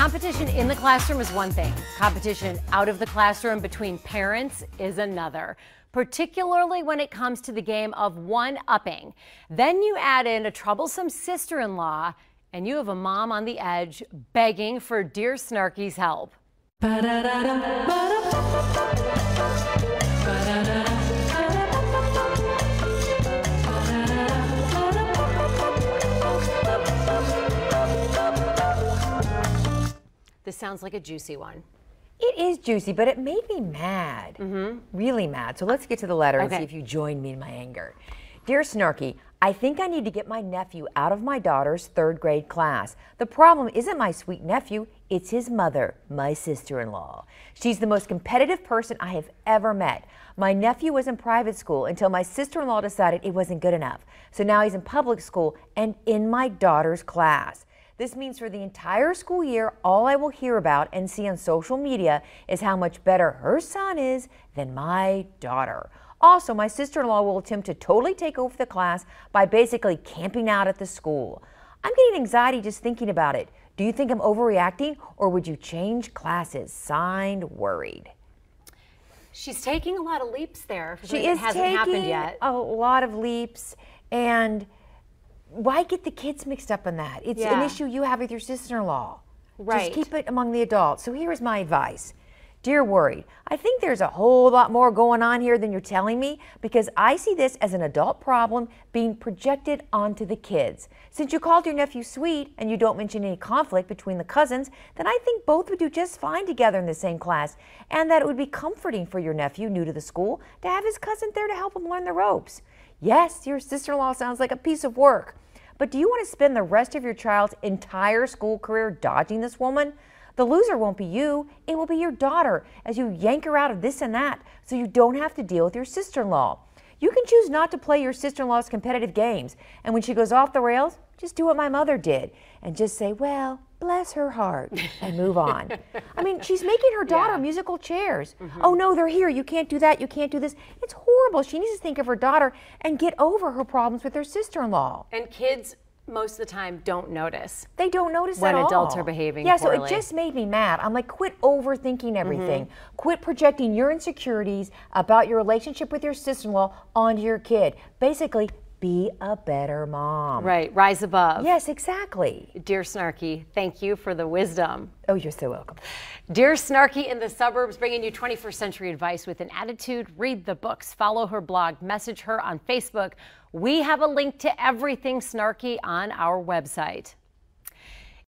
Competition in the classroom is one thing. Competition out of the classroom between parents is another, particularly when it comes to the game of one-upping. Then you add in a troublesome sister-in-law, and you have a mom on the edge begging for Dear Snarky's help. This sounds like a juicy one. It is juicy, but it made me mad. Really mad. So let's get to the letter and see if you join me in my anger. Dear Snarky, I think I need to get my nephew out of my daughter's third grade class. The problem isn't my sweet nephew, it's his mother, my sister-in-law. She's the most competitive person I have ever met. My nephew was in private school until my sister-in-law decided it wasn't good enough. So now he's in public school and in my daughter's class. This means for the entire school year, all I will hear about and see on social media is how much better her son is than my daughter. Also, my sister-in-law will attempt to totally take over the class by basically camping out at the school. I'm getting anxiety just thinking about it. Do you think I'm overreacting, or would you change classes? Signed, Worried. She's taking a lot of leaps there. She is hasn't happened yet. A lot of leaps, and why get the kids mixed up in that? It's an issue you have with your sister-in-law. Right. Just keep it among the adults. So here's my advice. Dear Worried, I think there's a whole lot more going on here than you're telling me, because I see this as an adult problem being projected onto the kids. Since you called your nephew sweet and you don't mention any conflict between the cousins, then I think both would do just fine together in the same class, and that it would be comforting for your nephew, new to the school, to have his cousin there to help him learn the ropes. Yes, your sister-in-law sounds like a piece of work, but do you want to spend the rest of your child's entire school career dodging this woman? The loser won't be you, it will be your daughter as you yank her out of this and that so you don't have to deal with your sister-in-law. You can choose not to play your sister-in-law's competitive games, and when she goes off the rails, just do what my mother did and just say, well, bless her heart, and move on. I mean, she's making her daughter musical chairs. Oh no, they're here, you can't do that, you can't do this. It's horrible. She needs to think of her daughter and get over her problems with her sister-in-law. And kids most of the time don't notice. They don't notice when at all. Adults are behaving poorly. So it just made me mad. I'm like, quit overthinking everything. Quit projecting your insecurities about your relationship with your sister-in-law onto your kid. Basically, be a better mom. Right, rise above. Yes, exactly. Dear Snarky, thank you for the wisdom. Oh, you're so welcome. Dear Snarky in the Suburbs, bringing you 21st century advice with an attitude. Read the books, follow her blog, message her on Facebook. We have a link to everything Snarky on our website.